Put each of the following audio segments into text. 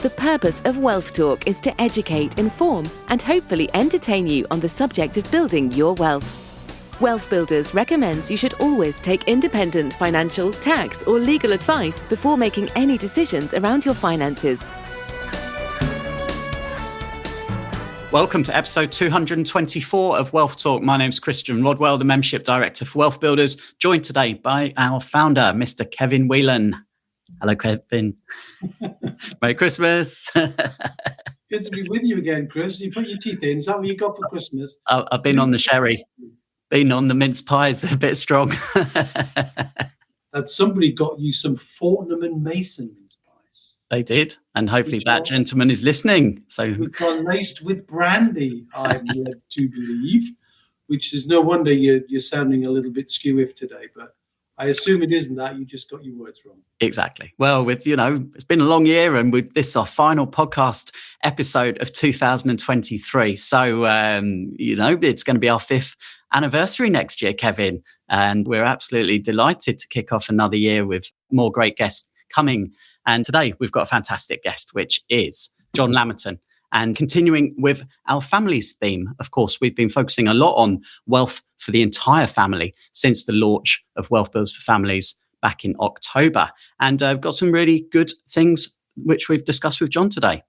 The purpose of Wealth Talk is to educate, inform, and hopefully entertain you on the subject of building your wealth. WealthBuilders recommends you should always take independent financial, tax, or legal advice before making any decisions around your finances. Welcome to episode 224 of Wealth Talk. My name's Christian Rodwell, the Membership Director for WealthBuilders, joined today by our founder, Mr. Kevin Whelan. Hello, Kevin. Merry Christmas. Good to be with you again, Chris. You put your teeth in. Is that what you got for Christmas? I've been on the sherry, been on the mince pies. They're a bit strong. That somebody got you some Fortnum and Mason mince pies. They did. And hopefully that gentleman is listening. So which are laced with brandy, I'm led to believe, which is no wonder you're sounding a little bit skew-if today, but I assume it isn't that. You just got your words wrong. Exactly. Well, it's been a long year, and this is our final podcast episode of 2023. So, it's going to be our 5th anniversary next year, Kevin. And we're absolutely delighted to kick off another year with more great guests coming. And today we've got a fantastic guest, which is John Lamerton. And continuing with our families theme, of course, we've been focusing a lot on wealth for the entire family since the launch of WealthBuilders for Families back in October. And I've got some really good things which we've discussed with John today.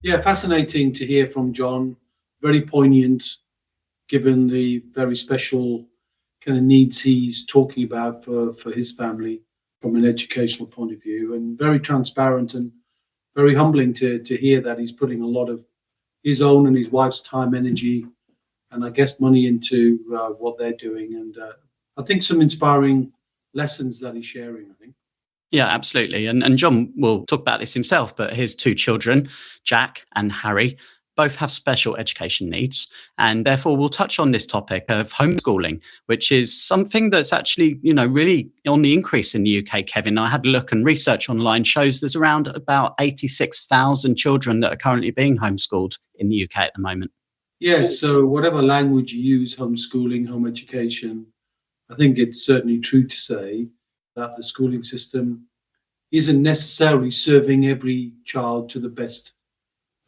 Yeah, fascinating to hear from John. Very poignant, given the very special kind of needs he's talking about for his family from an educational point of view, and very transparent and very humbling to hear that he's putting a lot of his own and his wife's time, energy, and I guess money into what they're doing. And I think some inspiring lessons that he's sharing, I think. Yeah, absolutely. And John will talk about this himself, but his 2 children, Jack and Harry, both have special education needs. And therefore, we'll touch on this topic of homeschooling, which is something that's actually, really on the increase in the UK, Kevin. I had a look, and research online shows there's around about 86,000 children that are currently being homeschooled in the UK at the moment. Yeah, so whatever language you use, homeschooling, home education, I think it's certainly true to say that the schooling system isn't necessarily serving every child to the best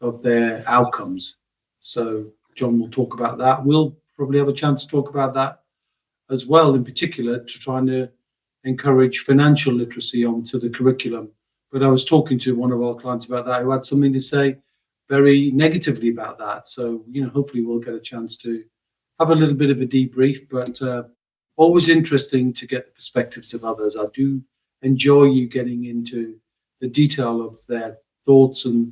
of their outcomes. So John will talk about that. We'll probably have a chance to talk about that as well, in particular, to trying to encourage financial literacy onto the curriculum. But I was talking to one of our clients about that who had something to say very negatively about that. So, hopefully we'll get a chance to have a little bit of a debrief, but always interesting to get the perspectives of others. I do enjoy you getting into the detail of their thoughts and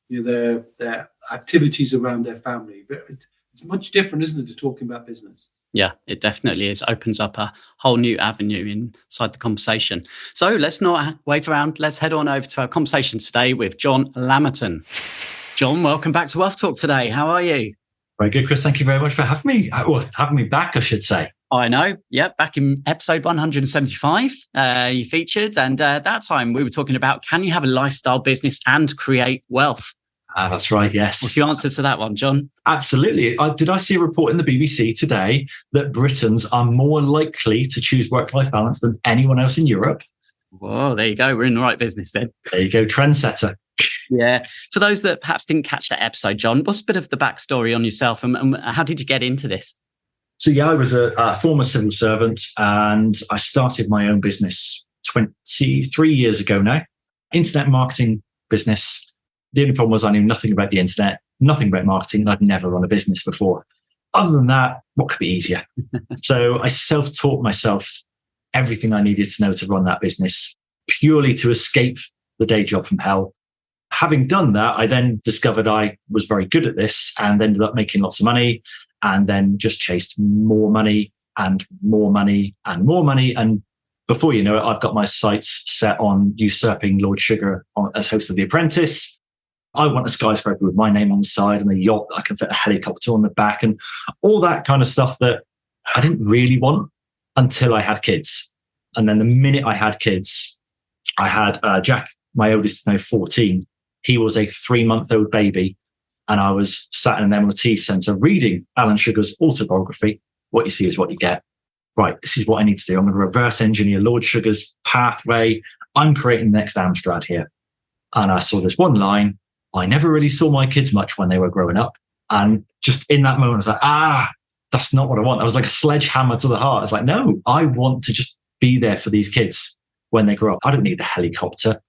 their activities around their family. But it's much different, isn't it, to talking about business? Yeah, it definitely is. Opens up a whole new avenue inside the conversation. So let's not wait around. Let's head on over to our conversation today with John Lamerton. John, welcome back to Wealth Talk today. How are you? Very good, Chris. Thank you very much for having me. Well, having me back, I should say. I know. Yeah, back in episode 175, you featured. And that time we were talking about, can you have a lifestyle business and create wealth? That's right, yes. What's your answer to that one, John? Absolutely. Did I see a report in the BBC today that Britons are more likely to choose work-life balance than anyone else in Europe? Whoa, there you go. We're in the right business then. There you go, trendsetter. Yeah. For those that perhaps didn't catch that episode, John, what's a bit of the backstory on yourself and how did you get into this? So, I was a former civil servant and I started my own business 23 years ago now. Internet marketing business. The only problem was I knew nothing about the internet, nothing about marketing, and I'd never run a business before. Other than that, what could be easier? So I self-taught myself everything I needed to know to run that business, purely to escape the day job from hell. Having done that, I then discovered I was very good at this and ended up making lots of money, and then just chased more money and more money and more money. And before you know it, I've got my sights set on usurping Lord Sugar as host of The Apprentice. I want a skyscraper with my name on the side and a yacht that I can fit a helicopter on the back and all that kind of stuff that I didn't really want until I had kids. And then the minute I had kids, I had Jack, my oldest is now 14. He was a 3-month-old baby. And I was sat in an MOT centre reading Alan Sugar's autobiography. What you see is what you get. Right, this is what I need to do. I'm going to reverse engineer Lord Sugar's pathway. I'm creating the next Amstrad here. And I saw this one line, I never really saw my kids much when they were growing up. And just in that moment, I was like, that's not what I want. I was like a sledgehammer to the heart. I was like, no, I want to just be there for these kids when they grow up. I don't need the helicopter.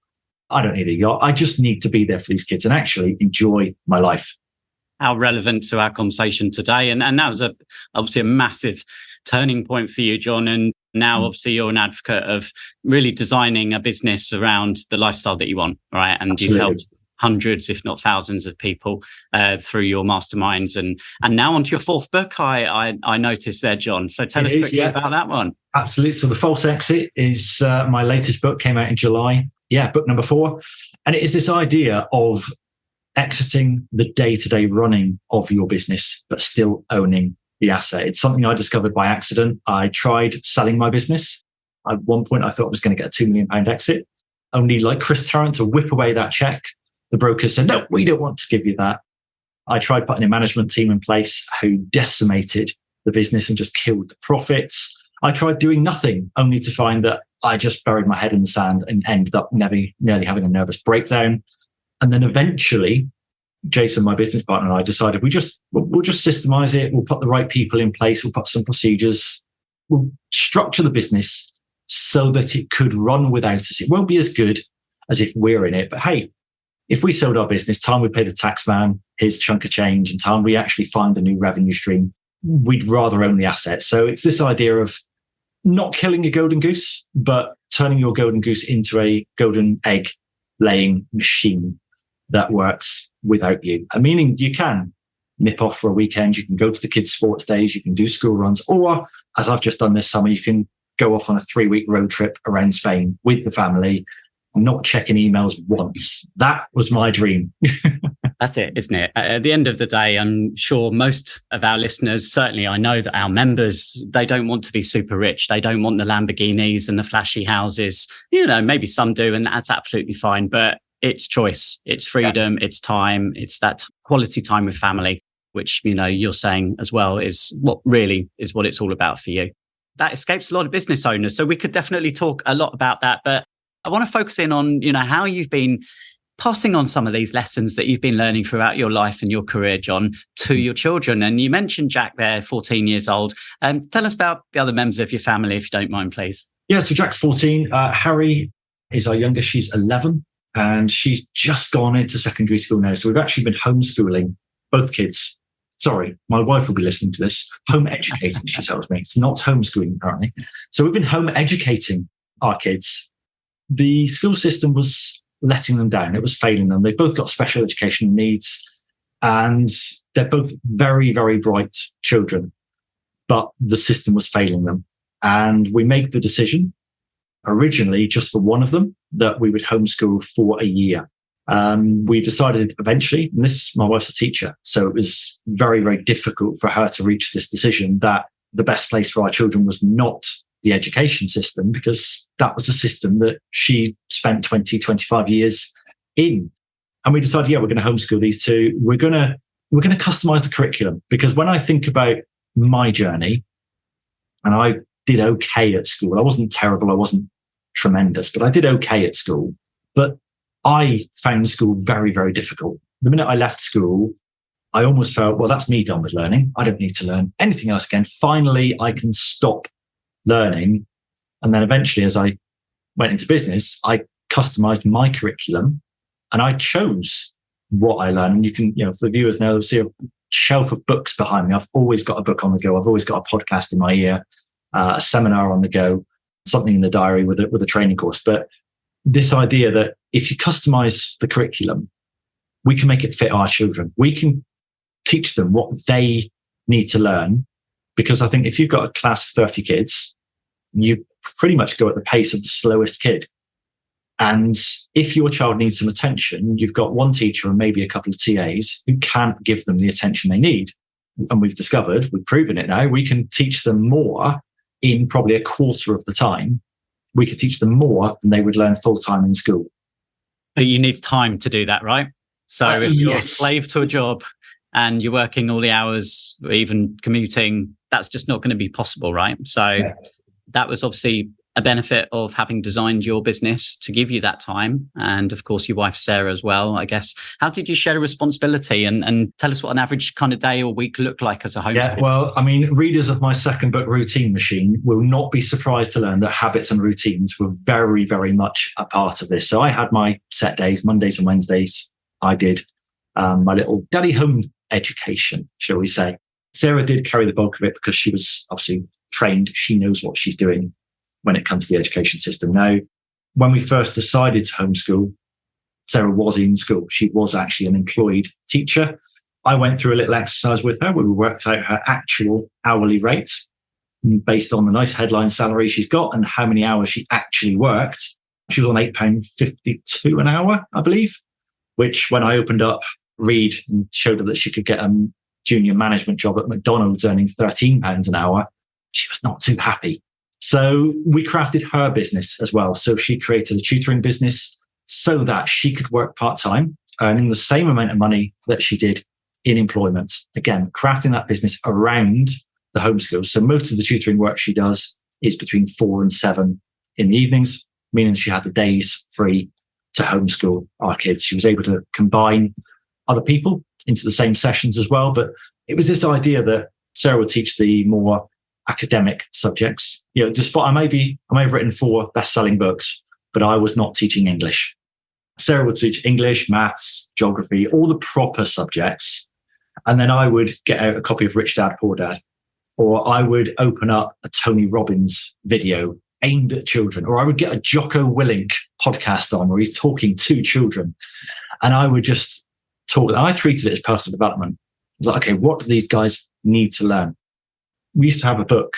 I don't need a yacht. I just need to be there for these kids and actually enjoy my life. How relevant to our conversation today. And that was obviously a massive turning point for you, John. And now obviously you're an advocate of really designing a business around the lifestyle that you want, right? And Absolutely. You've helped hundreds, if not thousands of people through your masterminds. And now onto your fourth book, I noticed there, John. So tell us quickly about that one. Absolutely. So The False Exit is my latest book, came out in July. Yeah, book number 4. And it is this idea of exiting the day-to-day running of your business, but still owning the asset. It's something I discovered by accident. I tried selling my business. At one point, I thought I was going to get a £2 million exit, only like Chris Tarrant to whip away that check. The broker said, no, we don't want to give you that. I tried putting a management team in place who decimated the business and just killed the profits. I tried doing nothing, only to find that I just buried my head in the sand and ended up nearly having a nervous breakdown. And then eventually, Jason, my business partner, and I decided we'll just systemize it. We'll put the right people in place. We'll put some procedures. We'll structure the business so that it could run without us. It won't be as good as if we're in it. But hey, if we sold our business, time we pay the tax man his chunk of change, and time we actually find a new revenue stream, we'd rather own the asset. So it's this idea of not killing a golden goose, but turning your golden goose into a golden egg laying machine that works without you. Meaning you can nip off for a weekend, you can go to the kids' sports days, you can do school runs, or as I've just done this summer, you can go off on a 3-week road trip around Spain with the family, not checking emails once. That was my dream. That's it, isn't it? At the end of the day, I'm sure most of our listeners, certainly I know that our members, they don't want to be super rich. They don't want the Lamborghinis and the flashy houses. You know, maybe some do, and that's absolutely fine. But it's choice, it's freedom, it's time, it's that quality time with family, which, you know, you're saying as well is what it's all about for you. That escapes a lot of business owners. So we could definitely talk a lot about that. But I want to focus in on, you know, how you've been passing on some of these lessons that you've been learning throughout your life and your career, John, to your children. And you mentioned Jack there, 14 years old. Tell us about the other members of your family, if you don't mind, please. Yeah, so Jack's 14. Harry is our youngest. She's 11. And she's just gone into secondary school now. So we've actually been homeschooling both kids. Sorry, my wife will be listening to this. Home educating, she tells me. It's not homeschooling, apparently. So we've been home educating our kids. The school system was letting them down. It was failing them. They've both got special education needs. And they're both very, very bright children. But the system was failing them. And we made the decision, originally just for one of them, that we would homeschool for a year. We decided eventually, and my wife's a teacher, so it was very, very difficult for her to reach this decision that the best place for our children was not the education system, because that was a system that she spent 20, 25 years in. And we decided, we're going to homeschool these two. We're going to customize the curriculum, because when I think about my journey, and I did okay at school, I wasn't terrible, I wasn't tremendous, but I did okay at school. But I found school very, very difficult. The minute I left school, I almost felt, well, that's me done with learning. I don't need to learn anything else again. Finally, I can stop learning. And then eventually, as I went into business, I customized my curriculum and I chose what I learned. And you can, for the viewers now, they'll see a shelf of books behind me. I've always got a book on the go. I've always got a podcast in my ear, a seminar on the go, something in the diary with a training course. But this idea that if you customize the curriculum, we can make it fit our children. We can teach them what they need to learn. Because I think if you've got a class of 30 kids, you pretty much go at the pace of the slowest kid. And if your child needs some attention, you've got one teacher and maybe a couple of TAs who can't give them the attention they need. And we've proven it now, we can teach them more in probably a quarter of the time. We could teach them more than they would learn full-time in school. But you need time to do that, right? So if you're a slave to a job and you're working all the hours, even commuting, that's just not going to be possible, right? So that was obviously a benefit of having designed your business to give you that time. And of course, your wife, Sarah, as well, I guess. How did you share the responsibility and tell us what an average kind of day or week looked like as a homeschooler? Yeah, well, I mean, readers of my second book, Routine Machine, will not be surprised to learn that habits and routines were very, very much a part of this. So I had my set days, Mondays and Wednesdays. I did my little daddy home education, shall we say. Sarah did carry the bulk of it because she was obviously trained. She knows what she's doing when it comes to the education system. Now, when we first decided to homeschool, Sarah was in school. She was actually an employed teacher. I went through a little exercise with her where we worked out her actual hourly rate based on the nice headline salary she's got and how many hours she actually worked. She was on £8.52 an hour, I believe, which when I opened up Reed and showed her that she could get a junior management job at McDonald's earning £13 an hour, she was not too happy. So we crafted her business as well. So she created a tutoring business so that she could work part-time, earning the same amount of money that she did in employment. Again, crafting that business around the homeschool. So most of the tutoring work she does is between 4 and 7 in the evenings, meaning she had the days free to homeschool our kids. She was able to combine other people into the same sessions as well. But it was this idea that Sarah would teach the more academic subjects. You know, despite I may have written 4 best-selling books, but I was not teaching English. Sarah would teach English, maths, geography, all the proper subjects. And then I would get out a copy of Rich Dad, Poor Dad, or I would open up a Tony Robbins video aimed at children, or I would get a Jocko Willink podcast on where he's talking to children. And I would just talk. I treated it as personal development. I was like, okay, what do these guys need to learn? We used to have a book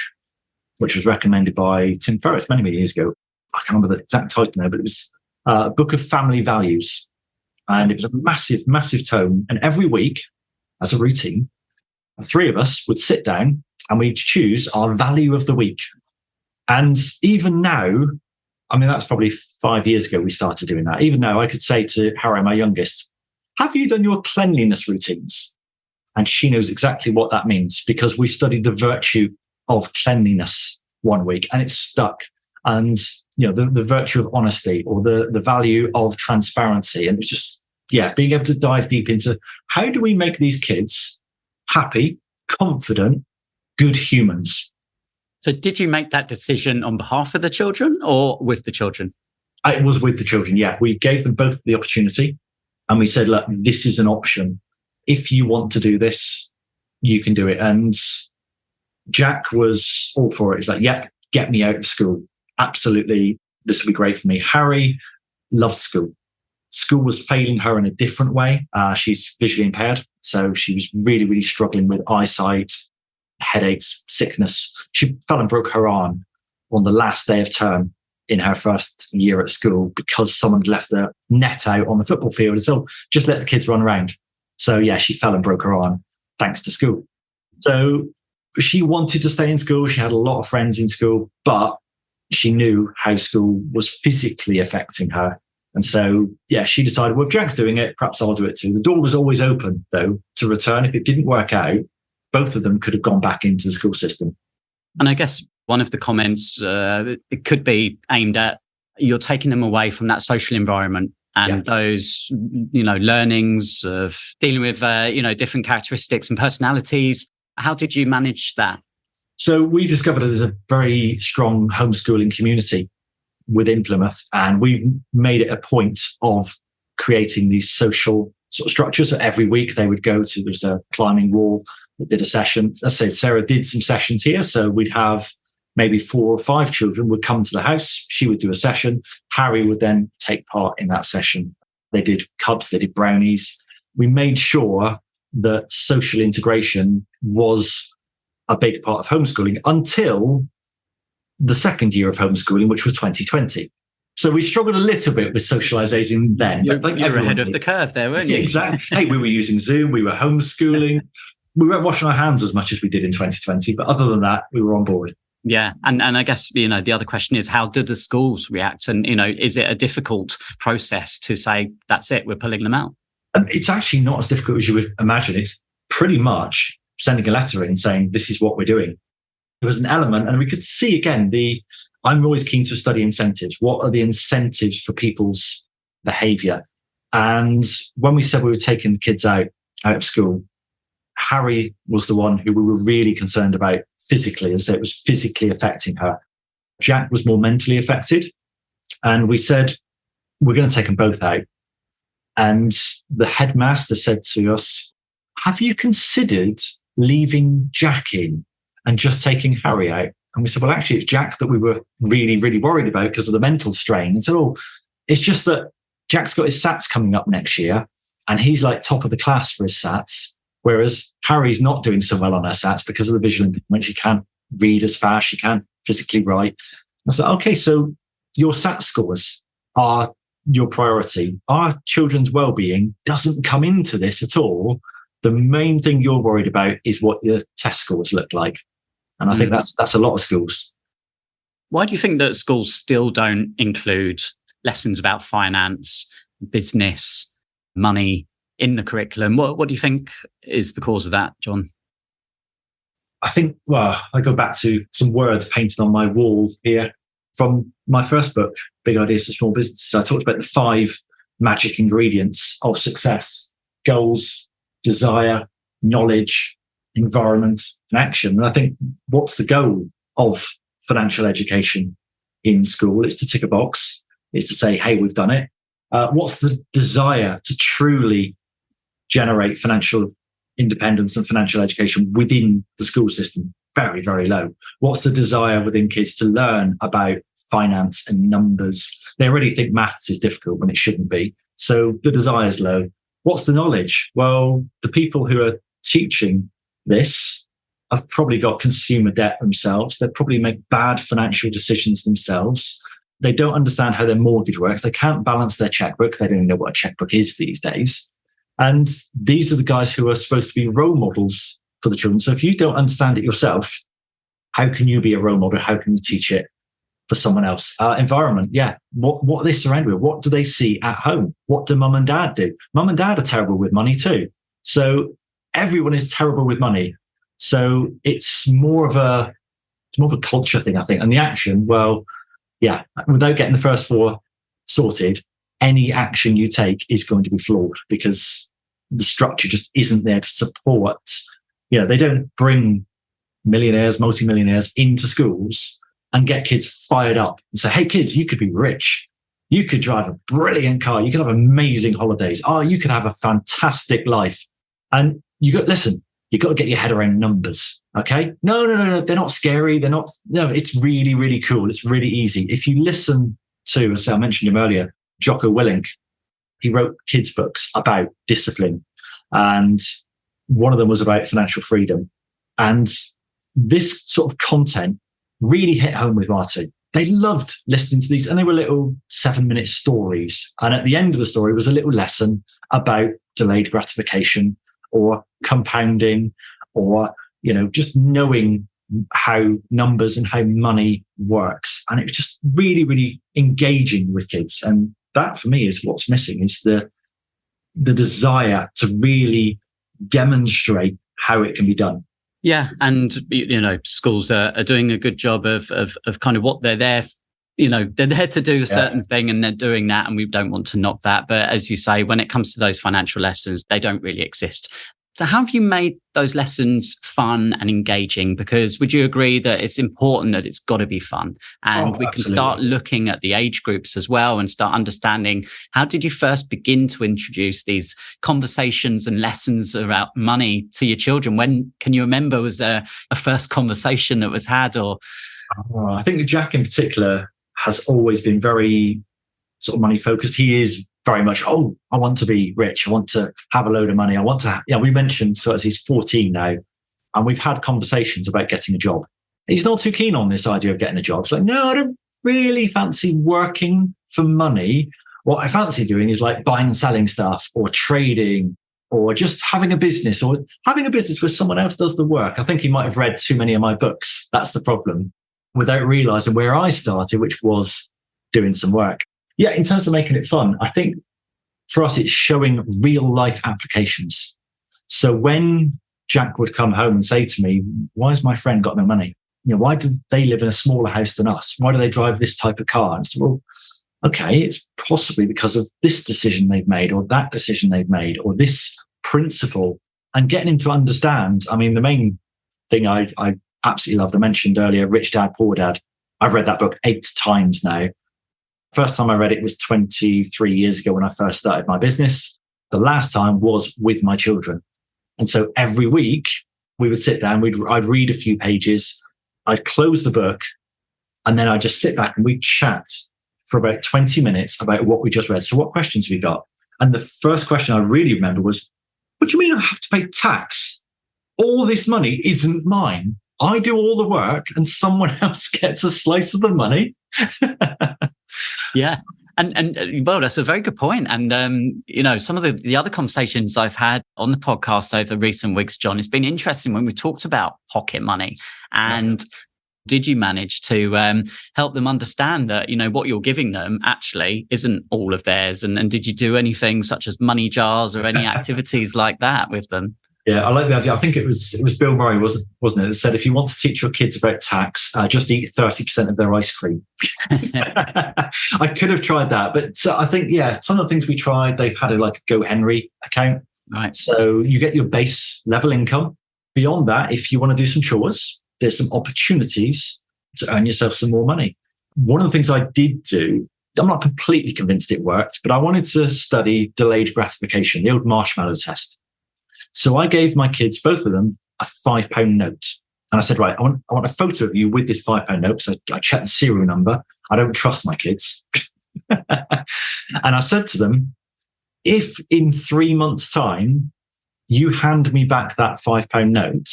which was recommended by Tim Ferriss many, many years ago. I can't remember the exact title now, but it was a book of family values. And it was a massive, massive tome. And every week, as a routine, the 3 of us would sit down and we'd choose our value of the week. And even now, I mean, that's probably 5 years ago we started doing that. Even now, I could say to Harry, my youngest, have you done your cleanliness routines? And she knows exactly what that means because we studied the virtue of cleanliness one week and it stuck. And, you know, the virtue of honesty or the value of transparency. And it's just, yeah, being able to dive deep into how do we make these kids happy, confident, good humans? So did you make that decision on behalf of the children or with the children? It was with the children, yeah. We gave them both the opportunity and we said, look, this is an option. If you want to do this, you can do it. And Jack was all for it. He's like, yep, get me out of school. Absolutely. This will be great for me. Harry loved school. School was failing her in a different way. She's visually impaired. So she was really, really struggling with eyesight, headaches, sickness. She fell and broke her arm on the last day of term in her first year at school because someone left the net out on the football field. And so just let the kids run around. So yeah, she fell and broke her arm thanks to school. So she wanted to stay in school. She had a lot of friends in school, but she knew how school was physically affecting her. And so, yeah, she decided, well, if Jack's doing it, perhaps I'll do it too. The door was always open, though, to return. If it didn't work out, both of them could have gone bayou into the school system. And I guess one of the comments, it could be aimed at you're taking them away from that social environment and those, you know, learnings of dealing with, different characteristics and personalities. How did you manage that? So we discovered there's a very strong homeschooling community within Plymouth, and we made it a point of creating these social sort of structures. So every week they would go to, there's a climbing wall that did a session. Let's say Sarah did some sessions here. So we'd have maybe 4 or 5 children would come to the house. She would do a session. Harry would then take part in that session. They did cubs, they did brownies. We made sure that social integration was a big part of homeschooling until the second year of homeschooling, which was 2020. So we struggled a little bit with socializing then. You're ahead of the curve there, weren't you? Exactly. Hey, we were using Zoom, we were homeschooling. We weren't washing our hands as much as we did in 2020, but other than that, we were on board. Yeah. And I guess, the other question is, how did the schools react? And, is it a difficult process to say, that's it, we're pulling them out? It's actually not as difficult as you would imagine. It's pretty much sending a letter in saying, this is what we're doing. There was an element, and we could see again, I'm always keen to study incentives. What are the incentives for people's behavior? And when we said we were taking the kids out of school, Harry was the one who we were really concerned about physically, as it was physically affecting her. Jack was more mentally affected. And we said, we're going to take them both out. And the headmaster said to us, have you considered leaving Jack in and just taking Harry out? And we said, well, actually, it's Jack that we were really, really worried about because of the mental strain. And said, oh, it's just that Jack's got his SATs coming up next year and he's like top of the class for his SATs, whereas Harry's not doing so well on her SATs because of the visual impairment. She can't read as fast, she can't physically write. I said, okay, so your SAT scores are your priority. Our children's well-being doesn't come into this at all. The main thing you're worried about is what your test scores look like. And I think that's a lot of schools. Why do you think that schools still don't include lessons about finance, business, money in the curriculum? What do you think is the cause of that, John? I think, well, I go back to some words painted on my wall here from my first book, Big Ideas for Small Businesses. I talked about the 5 magic ingredients of success: goals, desire, knowledge, environment, and action. And I think what's the goal of financial education in school? It's to tick a box. It's to say, hey, we've done it. What's the desire to truly generate financial independence and financial education within the school system? Very, very low. What's the desire within kids to learn about finance and numbers? They already think maths is difficult when it shouldn't be. So the desire is low. What's the knowledge? Well, the people who are teaching this have probably got consumer debt themselves. They probably make bad financial decisions themselves. They don't understand how their mortgage works. They can't balance their checkbook. They don't even know what a checkbook is these days. And these are the guys who are supposed to be role models for the children. So if you don't understand it yourself, how can you be a role model? How can you teach it for someone else? Environment, yeah. What are they surrounded with? What do they see at home? What do mum and dad do? Mum and dad are terrible with money too. So everyone is terrible with money. So it's more of a culture thing, I think. And the action, well, yeah, without getting the first 4 sorted, any action you take is going to be flawed because the structure just isn't there to support. They don't bring millionaires, multimillionaires into schools and get kids fired up and say, hey, kids, you could be rich. You could drive a brilliant car. You could have amazing holidays. Oh, you could have a fantastic life. And you got to get your head around numbers. Okay. No. They're not scary. It's really, really cool. It's really easy. If you listen to, as I mentioned him earlier, Jocko Willink, he wrote kids' books about discipline. And one of them was about financial freedom. And this sort of content really hit home with Marty. They loved listening to these, and they were little 7-minute stories. And at the end of the story was a little lesson about delayed gratification or compounding or, just knowing how numbers and how money works. And it was just really, really engaging with kids. And that for me is what's missing, is the desire to really demonstrate how it can be done. Yeah. And, schools are doing a good job of kind of what they're there. They're there to do a certain thing and they're doing that. And we don't want to knock that. But as you say, when it comes to those financial lessons, they don't really exist. So how have you made those lessons fun and engaging? Because would you agree that it's important that it's got to be fun? And we can start looking at the age groups as well and start understanding, how did you first begin to introduce these conversations and lessons about money to your children? When can you remember, was there a first conversation that was had? Or I think Jack in particular has always been very sort of money focused. He is very much, I want to be rich. I want to have a load of money. I want to, we mentioned, so as he's 14 now, and we've had conversations about getting a job. He's not too keen on this idea of getting a job. It's like, no, I don't really fancy working for money. What I fancy doing is like buying and selling stuff or trading or just having a business where someone else does the work. I think he might have read too many of my books. That's the problem, without realizing where I started, which was doing some work. Yeah, in terms of making it fun, I think for us, it's showing real life applications. So when Jack would come home and say to me, why has my friend got no money? why do they live in a smaller house than us? Why do they drive this type of car? And I said, well, okay, it's possibly because of this decision they've made, or that decision they've made, or this principle. And getting him to understand, I mean, the main thing I absolutely loved, I mentioned earlier, Rich Dad, Poor Dad. I've read that book 8 times now. First time I read it was 23 years ago when I first started my business. The last time was with my children. And so every week we would sit down, I'd read a few pages, I'd close the book, and then I'd just sit back and we'd chat for about 20 minutes about what we just read. So what questions have we got? And the first question I really remember was, what do you mean I have to pay tax? All this money isn't mine. I do all the work and someone else gets a slice of the money. Yeah. And well, that's a very good point. And, some of the other conversations I've had on the podcast over recent weeks, John, it's been interesting when we talked about pocket money. And did you manage to help them understand that, what you're giving them actually isn't all of theirs? And did you do anything such as money jars or any activities like that with them? Yeah, I like the idea. I think it was Bill Murray, wasn't it? That said, if you want to teach your kids about tax, just eat 30% of their ice cream. I could have tried that, but I think, some of the things we tried, they've had a Go Henry account. Right. So you get your base level income. Beyond that, if you want to do some chores, there's some opportunities to earn yourself some more money. One of the things I did do, I'm not completely convinced it worked, but I wanted to study delayed gratification, the old marshmallow test. So I gave my kids, both of them, a £5 note. And I said, right, I want a photo of you with this £5 note. So I checked the serial number. I don't trust my kids. And I said to them, if in 3 months' time you hand me back that £5 note,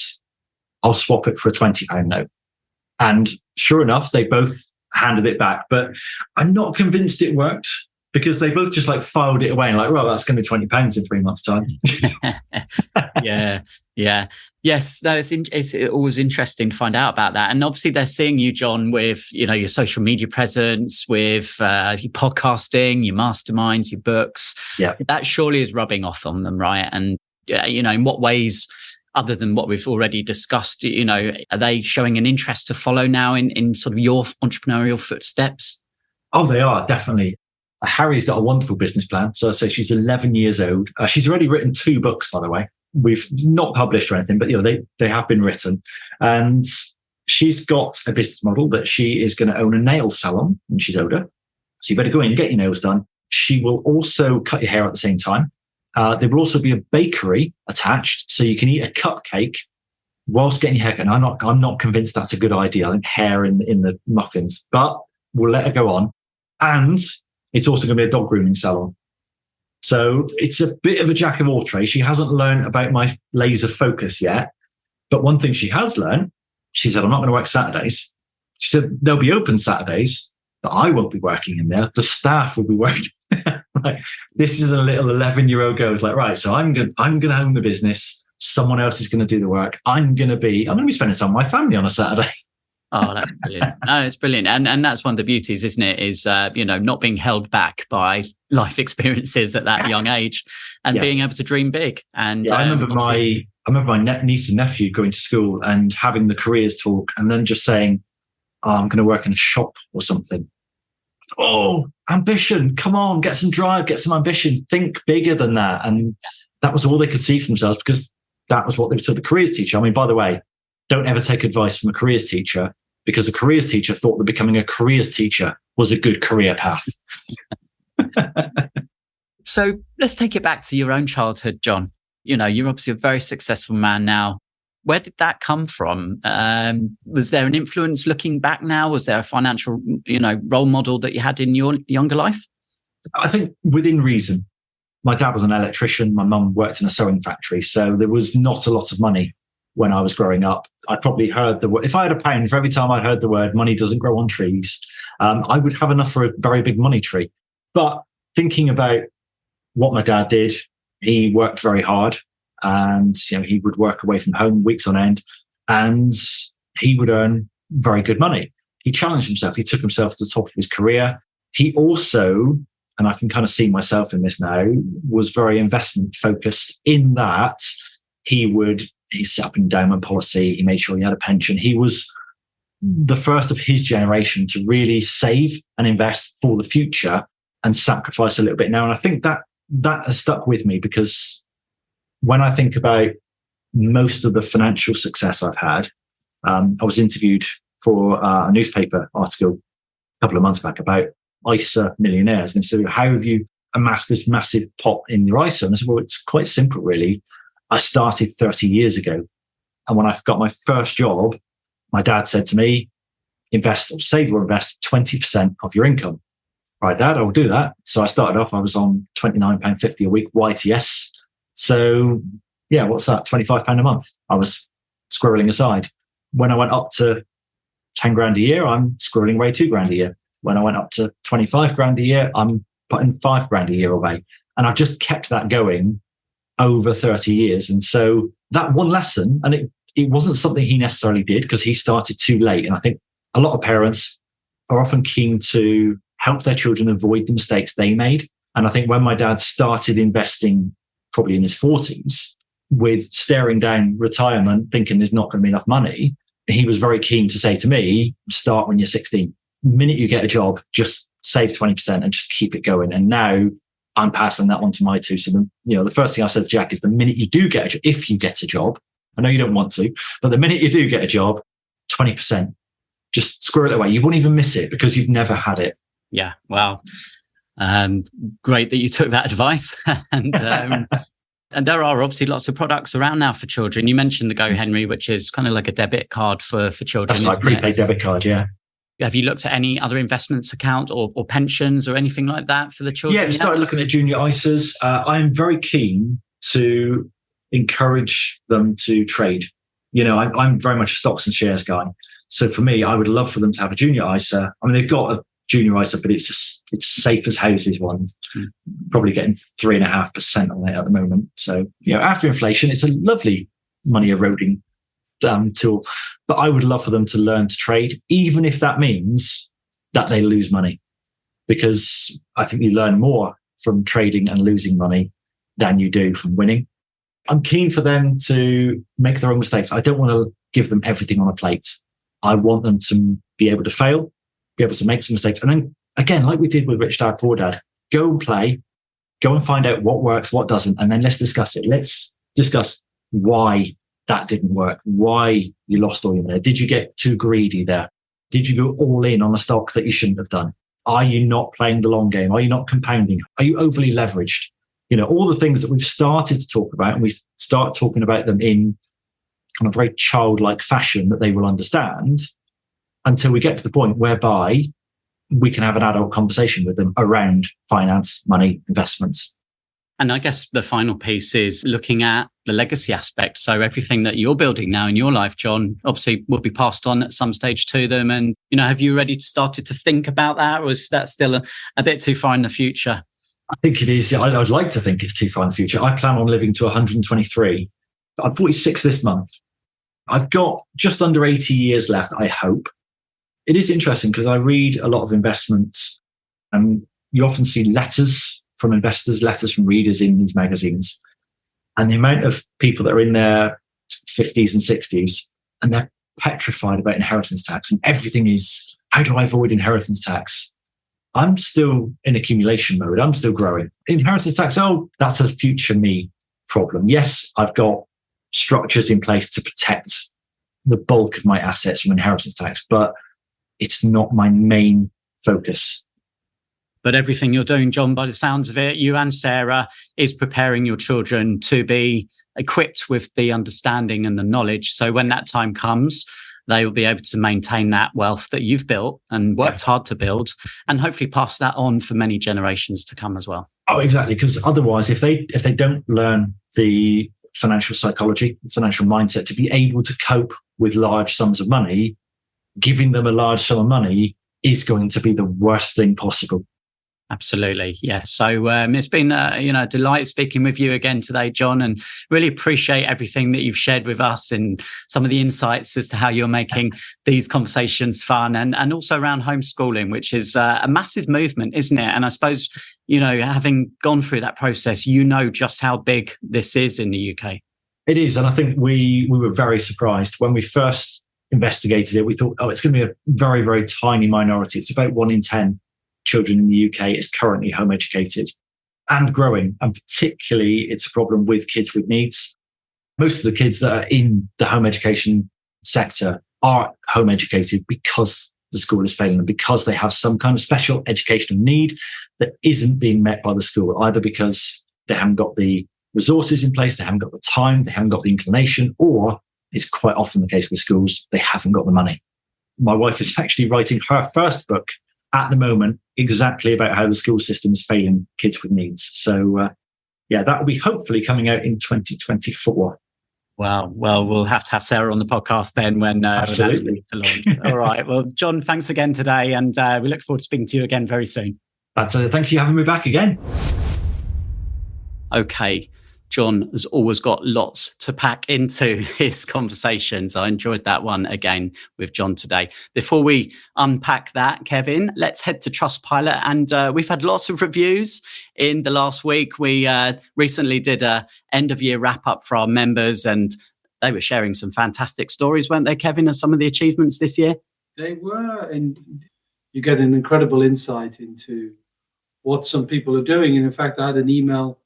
I'll swap it for a £20 note. And sure enough, they both handed it back. But I'm not convinced it worked, because they both just filed it away and well, that's going to be £20 in 3 months' time. Yeah. Yes, it's always interesting to find out about that. And obviously they're seeing you, John, with, your social media presence, with your podcasting, your masterminds, your books. Yeah. That surely is rubbing off on them, right? And, in what ways, other than what we've already discussed, are they showing an interest to follow now in sort of your entrepreneurial footsteps? Oh, they are, definitely. Harry's got a wonderful business plan. So she's 11 years old. She's already written 2 books, by the way. We've not published or anything, but they have been written. And she's got a business model that she is going to own a nail salon when she's older. So you better go in and get your nails done. She will also cut your hair at the same time. There will also be a bakery attached, so you can eat a cupcake whilst getting your hair cut. I'm not convinced that's a good idea. I think hair in the muffins, but we'll let her go on. And it's also going to be a dog grooming salon. So it's a bit of a jack of all trades. She hasn't learned about my laser focus yet. But one thing she has learned, she said, I'm not going to work Saturdays. She said, they'll be open Saturdays, but I won't be working in there. The staff will be working. This is a little 11-year-old girl who's right, so I'm going to own the business. Someone else is going to do the work. I'm going to be spending time with my family on a Saturday. Oh, that's brilliant. No, it's brilliant. And that's one of the beauties, isn't it? Is, not being held back by life experiences at that young age and being able to dream big. And I remember my niece and nephew going to school and having the careers talk and then just saying, I'm going to work in a shop or something. Oh, ambition. Come on, get some drive, get some ambition. Think bigger than that. And that was all they could see for themselves, because that was what they were told the careers teacher. By the way, don't ever take advice from a careers teacher, because a careers teacher thought that becoming a careers teacher was a good career path. So let's take it back to your own childhood, John. You're obviously a very successful man now. Where did that come from? Was there an influence looking back now? Was there a financial, role model that you had in your younger life? I think within reason. My dad was an electrician. My mum worked in a sewing factory. So there was not a lot of money when I was growing up. I probably heard the word, if I had £1 for every time I heard the word money doesn't grow on trees, I would have enough for a very big money tree. But thinking about what my dad did, he worked very hard, and he would work away from home weeks on end, and he would earn very good money. He challenged himself. He took himself to the top of his career. He also, and I can kind of see myself in this now, was very investment focused in that he set up an endowment policy. He made sure he had a pension. He was the first of his generation to really save and invest for the future and sacrifice a little bit now. And I think that has stuck with me, because when I think about most of the financial success I've had, I was interviewed for a newspaper article a couple of months back about ISA millionaires. And they said, how have you amassed this massive pot in your ISA? And I said, well, it's quite simple, really. I started 30 years ago. And when I got my first job, my dad said to me, save or invest 20% of your income. Right, Dad, I will do that. So I started off, I was on £29.50 a week, YTS. So yeah, what's that? £25 a month. I was squirreling aside. When I went up to 10 grand a year, I'm squirreling away 2 grand a year. When I went up to 25 grand a year, I'm putting 5 grand a year away. And I've just kept that going over 30 years. And so that one lesson, and it wasn't something he necessarily did because he started too late. And I think a lot of parents are often keen to help their children avoid the mistakes they made. And I think when my dad started investing, probably in his 40s, with staring down retirement, thinking there's not going to be enough money, he was very keen to say to me, start when you're 16. The minute you get a job, just save 20% and just keep it going. And now I'm passing that on to my two. So the first thing I said to Jack is, the minute you do get a job, if you get a job, I know you don't want to, but the minute you do get a job, 20%, just squirrel it away. You won't even miss it because you've never had it. Yeah. Wow. Great that you took that advice. And there are obviously lots of products around now for children. You mentioned the Go Henry, which is kind of like a debit card for children. That's like prepaid debit card, yeah. Have you looked at any other investments account or pensions or anything like that for the children? Yeah, we started looking at junior ISAs. I'm very keen to encourage them to trade. I'm very much a stocks and shares guy. So for me, I would love for them to have a junior ISA. I mean, they've got a junior ISA, but it's safe as houses one. Probably getting 3.5% on it at the moment. So, after inflation, it's a lovely money eroding tool. But I would love for them to learn to trade, even if that means that they lose money, because I think you learn more from trading and losing money than you do from winning. I'm keen for them to make their own mistakes. I don't want to give them everything on a plate. I want them to be able to fail, be able to make some mistakes. And then again, like we did with Rich Dad, Poor Dad, go and play, go and find out what works, what doesn't. And then let's discuss it. Let's discuss why that didn't work, why you lost all your money. Did you get too greedy there? Did you go all in on a stock that you shouldn't have done? Are you not playing the long game? Are you not compounding? Are you overly leveraged? All the things that we've started to talk about, and we start talking about them in kind of very childlike fashion that they will understand, until we get to the point whereby we can have an adult conversation with them around finance, money, investments. And I guess the final piece is looking at the legacy aspect. So everything that you're building now in your life, John, obviously will be passed on at some stage to them. And, have you already started to think about that? Or is that still a bit too far in the future? I think it is. I'd like to think it's too far in the future. I plan on living to 123. I'm 46 this month. I've got just under 80 years left, I hope. It is interesting because I read a lot of investments, and you often see letters from investors, letters from readers in these magazines. And the amount of people that are in their 50s and 60s, and they're petrified about inheritance tax, and everything is, how do I avoid inheritance tax? I'm still in accumulation mode. I'm still growing. Inheritance tax, that's a future me problem. Yes, I've got structures in place to protect the bulk of my assets from inheritance tax, but it's not my main focus. But everything you're doing, John, by the sounds of it, you and Sarah, is preparing your children to be equipped with the understanding and the knowledge. So when that time comes, they will be able to maintain that wealth that you've built and worked hard to build, and hopefully pass that on for many generations to come as well. Oh, exactly. Because otherwise, if they don't learn the financial psychology, financial mindset to be able to cope with large sums of money, giving them a large sum of money is going to be the worst thing possible. Absolutely. Yes. So it's been a delight speaking with you again today, John, and really appreciate everything that you've shared with us and some of the insights as to how you're making these conversations fun, and also around homeschooling, which is a massive movement, isn't it? And I suppose, having gone through that process, just how big this is in the UK. It is. And I think we were very surprised when we first investigated it, we thought, it's going to be a very, very tiny minority. It's about 1 in 10 children in the UK is currently home educated and growing. And particularly, it's a problem with kids with needs. Most of the kids that are in the home education sector are home educated because the school is failing them, because they have some kind of special educational need that isn't being met by the school, either because they haven't got the resources in place, they haven't got the time, they haven't got the inclination, or it's quite often the case with schools, they haven't got the money. My wife is actually writing her first book at the moment exactly about how the school system is failing kids with needs. So, that will be hopefully coming out in 2024. Wow. Well, we'll have to have Sarah on the podcast then when that's ready to launch. All right. Well, John, thanks again today. And we look forward to speaking to you again very soon. Thank you for having me back again. Okay. John has always got lots to pack into his conversations. I enjoyed that one again with John today. Before we unpack that, Kevin, let's head to Trustpilot. And we've had lots of reviews in the last week. We recently did a end of year wrap up for our members, and they were sharing some fantastic stories, weren't they, Kevin, of some of the achievements this year? They were, and you get an incredible insight into what some people are doing. And in fact, I had an email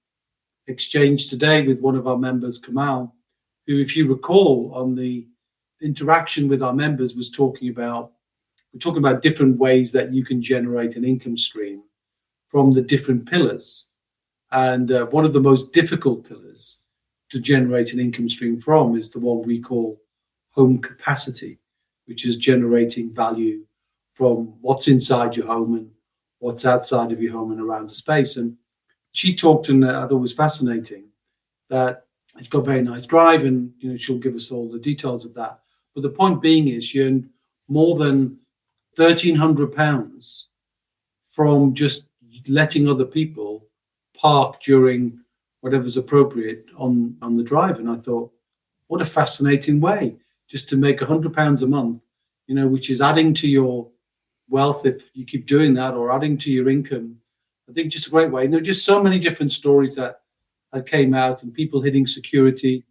exchange today with one of our members, Kamal, who, if you recall, on the interaction with our members we're talking about different ways that you can generate an income stream from the different pillars. And one of the most difficult pillars to generate an income stream from is the one we call home capacity, which is generating value from what's inside your home and what's outside of your home and around the space. And she talked, and I thought it was fascinating, that it's got a very nice drive, and she'll give us all the details of that. But the point being is she earned more than £1,300 from just letting other people park during whatever's appropriate on the drive. And I thought, what a fascinating way just to make £100 a month, which is adding to your wealth if you keep doing that, or adding to your income. I think just a great way. And there are just so many different stories that came out, and people hitting security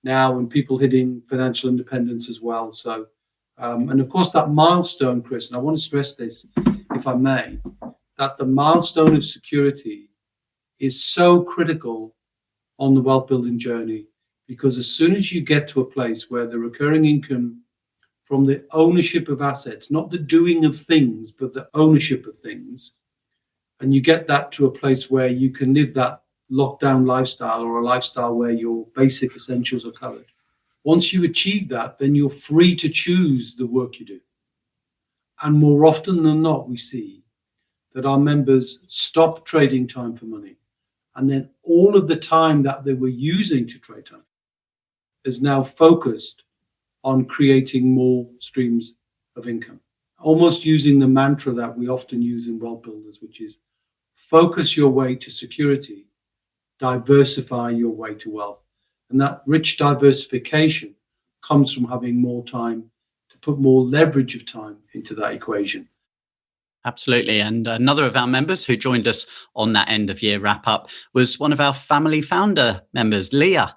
now, and people hitting financial independence as well. So, and of course that milestone, Chris, and I want to stress this, if I may, that the milestone of security is so critical on the wealth building journey, because as soon as you get to a place where the recurring income from the ownership of assets, not the doing of things, but the ownership of things, and you get that to a place where you can live that lockdown lifestyle, or a lifestyle where your basic essentials are covered. Once you achieve that, then you're free to choose the work you do. And more often than not, we see that our members stop trading time for money. And then all of the time that they were using to trade time is now focused on creating more streams of income. Almost using the mantra that we often use in WealthBuilders, which is focus your way to security, diversify your way to wealth. And that rich diversification comes from having more time to put more leverage of time into that equation. Absolutely. And another of our members who joined us on that end of year wrap up was one of our family founder members, Leah,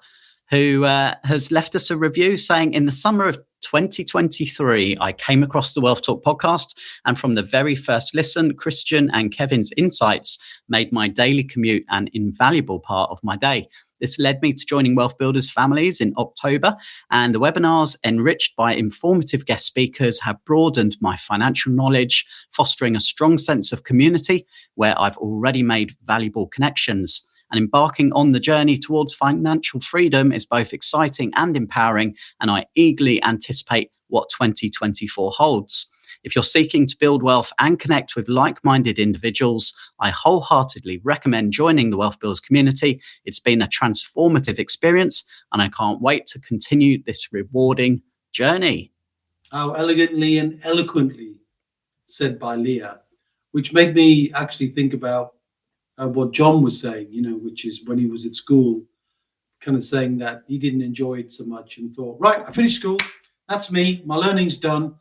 who has left us a review saying, in the summer of 2023, I came across the Wealth Talk podcast, and from the very first listen, Christian and Kevin's insights made my daily commute an invaluable part of my day. This led me to joining WealthBuilders families in October, and the webinars, enriched by informative guest speakers, have broadened my financial knowledge, fostering a strong sense of community where I've already made valuable connections. And embarking on the journey towards financial freedom is both exciting and empowering, and I eagerly anticipate what 2024 holds. If you're seeking to build wealth and connect with like-minded individuals, I wholeheartedly recommend joining the WealthBuilders community. It's been a transformative experience, and I can't wait to continue this rewarding journey. How elegantly and eloquently said by Leah, which made me actually think about what John was saying, which is when he was at school, kind of saying that he didn't enjoy it so much and thought, right, I finished school, that's me, my learning's done.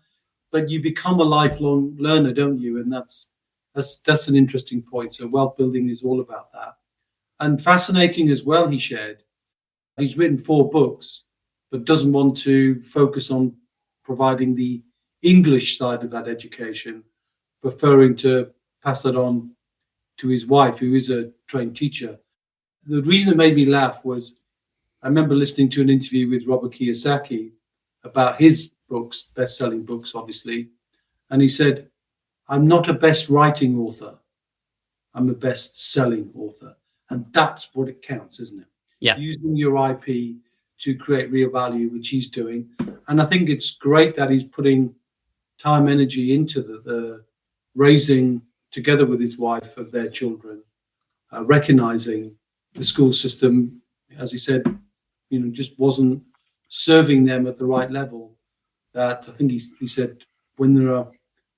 But you become a lifelong learner, don't you? And that's an interesting point. So wealth building is all about that. And fascinating as well, he shared, he's written 4 books, but doesn't want to focus on providing the English side of that education, preferring to pass that on to his wife, who is a trained teacher. The reason it made me laugh was I remember listening to an interview with Robert Kiyosaki about his books, best-selling books, obviously. And he said, I'm not a best writing author. I'm a best-selling author. And that's what it counts, isn't it? Yeah. Using your IP to create real value, which he's doing. And I think it's great that he's putting time, energy into the raising, together with his wife, of their children, recognizing the school system, as he said, just wasn't serving them at the right level. That I think he said, when there are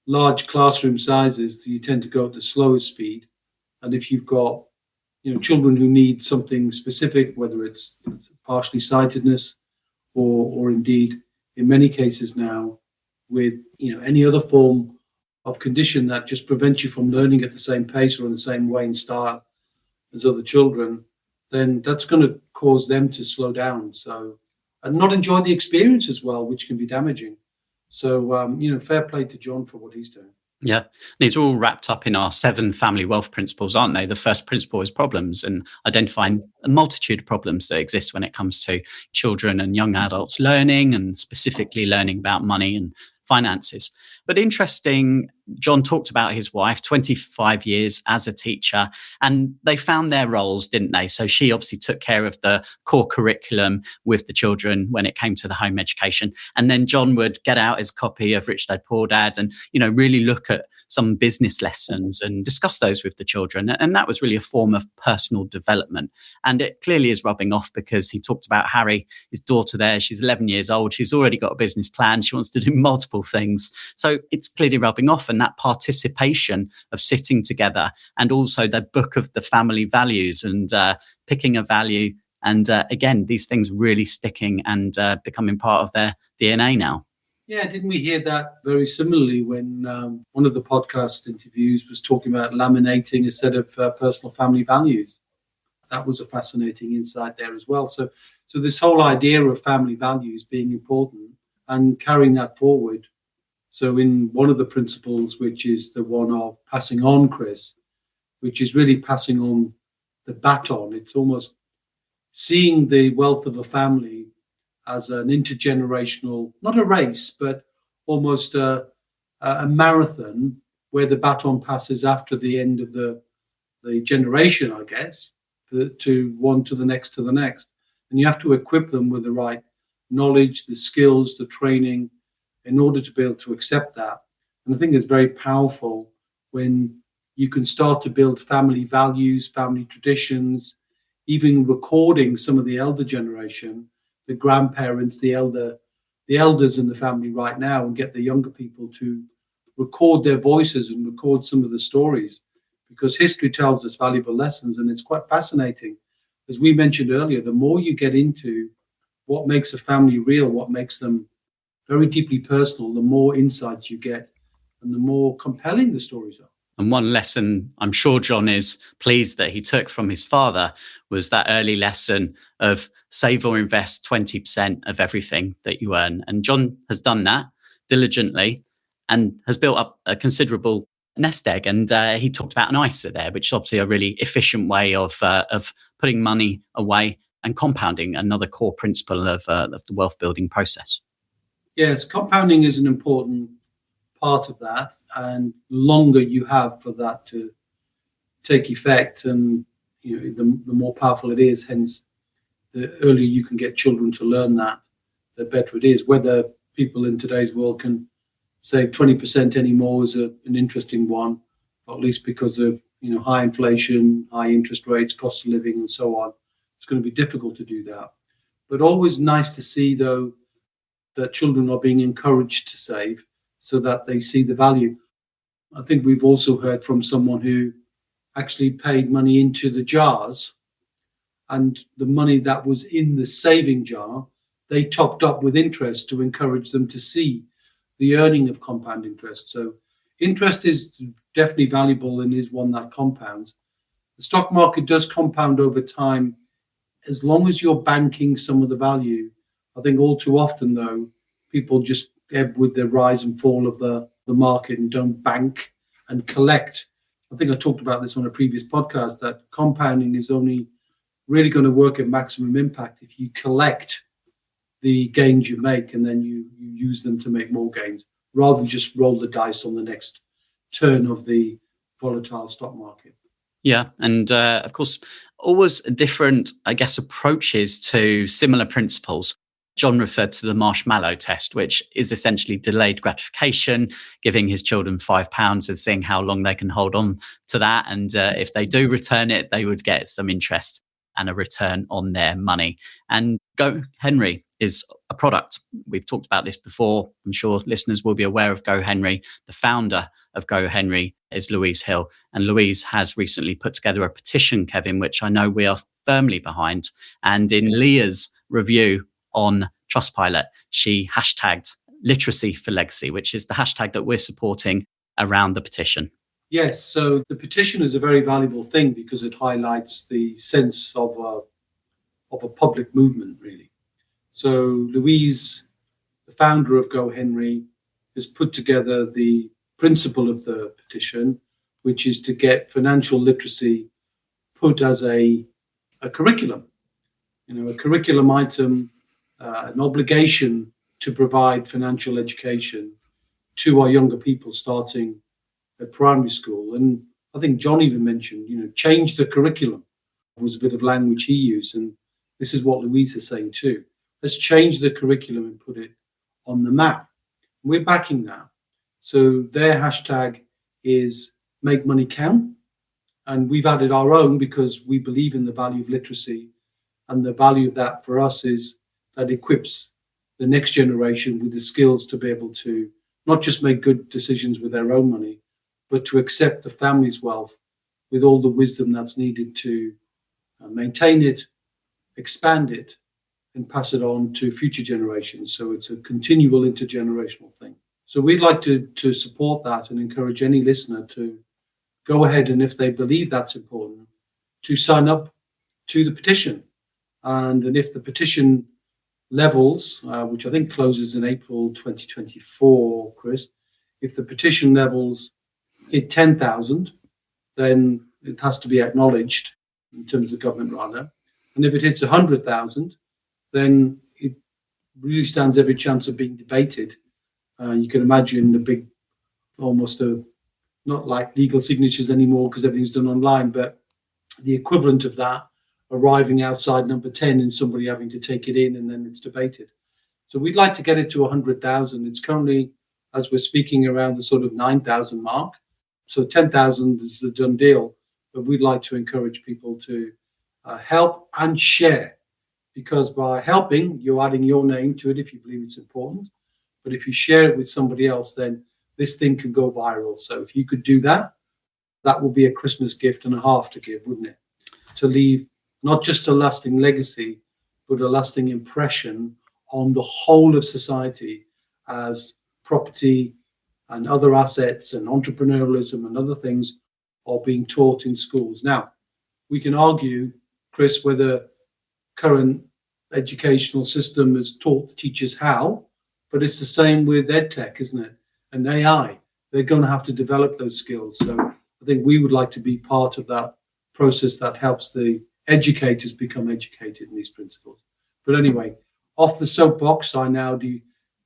large classroom sizes, you tend to go at the slowest speed. And if you've got children who need something specific, whether it's partially sightedness or indeed in many cases now with any other form of condition that just prevents you from learning at the same pace or in the same way and style as other children, then that's going to cause them to slow down. So, and not enjoy the experience as well, which can be damaging. So, fair play to John for what he's doing. Yeah, these are all wrapped up in our 7 family wealth principles, aren't they? The first principle is problems, and identifying a multitude of problems that exist when it comes to children and young adults learning, and specifically learning about money and finances. But interesting, John talked about his wife, 25 years as a teacher, and they found their roles, didn't they? So she obviously took care of the core curriculum with the children when it came to the home education. And then John would get out his copy of Rich Dad, Poor Dad and, really look at some business lessons and discuss those with the children. And that was really a form of personal development. And it clearly is rubbing off, because he talked about Harry, his daughter there. She's 11 years old. She's already got a business plan. She wants to do multiple things. So it's clearly rubbing off, and that participation of sitting together, and also the book of the family values and picking a value. And again, these things really sticking and becoming part of their DNA now. Yeah, didn't we hear that very similarly when one of the podcast interviews was talking about laminating a set of personal family values? That was a fascinating insight there as well. So this whole idea of family values being important and carrying that forward. So in one of the principles, which is the one of passing on, Chris, which is really passing on the baton, it's almost seeing the wealth of a family as an intergenerational, not a race, but almost a marathon where the baton passes after the end of the generation, I guess, to one to the next to the next. And you have to equip them with the right knowledge, the skills, the training, in order to be able to accept that. And I think it's very powerful when you can start to build family values, family traditions, even recording some of the elder generation, the grandparents, the elders in the family right now, and get the younger people to record their voices and record some of the stories, because history tells us valuable lessons. And it's quite fascinating. As we mentioned earlier, the more you get into what makes a family real, what makes them very deeply personal, the more insights you get and the more compelling the stories are. And one lesson I'm sure John is pleased that he took from his father was that early lesson of save or invest 20% of everything that you earn. And John has done that diligently and has built up a considerable nest egg. And he talked about an ISA there, which is obviously a really efficient way of putting money away and compounding, another core principle of the wealth building process. Yes, compounding is an important part of that, and the longer you have for that to take effect, and the more powerful it is. Hence, the earlier you can get children to learn that, the better it is. Whether people in today's world can save 20% anymore is an interesting one, not least because of high inflation, high interest rates, cost of living, and so on. It's going to be difficult to do that, but always nice to see though that children are being encouraged to save so that they see the value. I think we've also heard from someone who actually paid money into the jars, and the money that was in the saving jar, they topped up with interest to encourage them to see the earning of compound interest. So interest is definitely valuable and is one that compounds. The stock market does compound over time as long as you're banking some of the value. I think all too often, though, people just ebb with the rise and fall of the market and don't bank and collect. I think I talked about this on a previous podcast, that compounding is only really going to work at maximum impact if you collect the gains you make and then you use them to make more gains, rather than just roll the dice on the next turn of the volatile stock market. Yeah. And of course, always different, I guess, approaches to similar principles. John referred to the marshmallow test, which is essentially delayed gratification, giving his children £5 and seeing how long they can hold on to that. And if they do return it, they would get some interest and a return on their money. And Go Henry is a product. We've talked about this before. I'm sure listeners will be aware of Go Henry. The founder of Go Henry is Louise Hill. And Louise has recently put together a petition, Kevin, which I know we are firmly behind. And in Leah's review on Trustpilot, she hashtagged literacy for legacy, which is the hashtag that we're supporting around the petition. Yes, so the petition is a very valuable thing because it highlights the sense of a public movement, really. So Louise, the founder of Go Henry, has put together the principle of the petition, which is to get financial literacy put as a curriculum, a curriculum item, an obligation to provide financial education to our younger people starting at primary school. And I think John even mentioned, change the curriculum was a bit of language he used. And this is what Louise is saying too. Let's change the curriculum and put it on the map. We're backing that. So their hashtag is make money count. And we've added our own because we believe in the value of literacy. And the value of that for us is that equips the next generation with the skills to be able to not just make good decisions with their own money, but to accept the family's wealth with all the wisdom that's needed to maintain it, expand it, and pass it on to future generations. So it's a continual intergenerational thing. So we'd like to support that and encourage any listener to go ahead, and if they believe that's important, to sign up to the petition. And if the petition levels, which I think closes in April 2024, Chris, if the petition levels hit 10,000, then it has to be acknowledged in terms of government rather. And if it hits 100,000, then it really stands every chance of being debated. You can imagine the big, almost not like legal signatures anymore because everything's done online, but the equivalent of that arriving outside number 10 and somebody having to take it in and then it's debated. So we'd like to get it to 100,000. It's currently, as we're speaking, around the sort of 9,000 mark. So 10,000 is the done deal, but we'd like to encourage people to help and share, because by helping, you're adding your name to it if you believe it's important. But if you share it with somebody else, then this thing can go viral. So if you could do that, that would be a Christmas gift and a half to give, wouldn't it? To leave not just a lasting legacy, but a lasting impression on the whole of society as property and other assets and entrepreneurialism and other things are being taught in schools. Now, we can argue, Chris, whether current educational system has taught the teachers how, but it's the same with EdTech, isn't it? And AI, they're going to have to develop those skills. So I think we would like to be part of that process that helps the educators become educated in these principles. But anyway, off the soapbox, I now do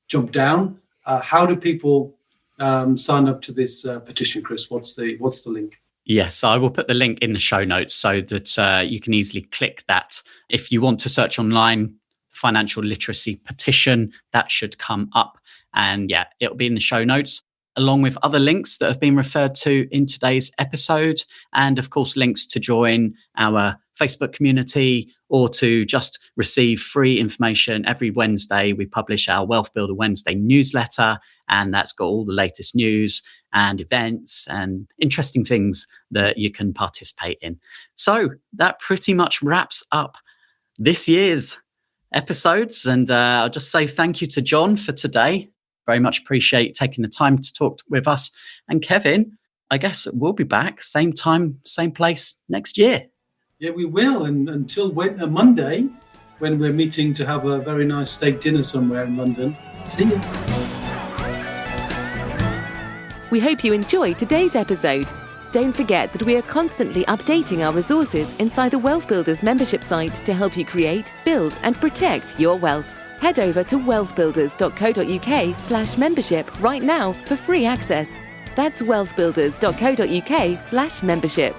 jump down. How do people sign up to this petition, Chris? What's the link? Yes, I will put the link in the show notes so that you can easily click that. If you want to search online, financial literacy petition, that should come up. And yeah, it'll be in the show notes, along with other links that have been referred to in today's episode. And of course, links to join our Facebook community or to just receive free information. Every Wednesday, we publish our Wealth Builder Wednesday newsletter, and that's got all the latest news and events and interesting things that you can participate in. So that pretty much wraps up this year's episodes. And I'll just say thank you to John for today. Very much appreciate taking the time to talk with us. And Kevin, I guess we'll be back same time, same place next year. Yeah, we will. And until Monday, when we're meeting to have a very nice steak dinner somewhere in London, See you. We hope you enjoyed today's episode. Don't forget that we are constantly updating our resources inside the Wealth Builders membership site to help you create, build and protect your wealth. Head over to wealthbuilders.co.uk/membership right now for free access. That's wealthbuilders.co.uk/membership.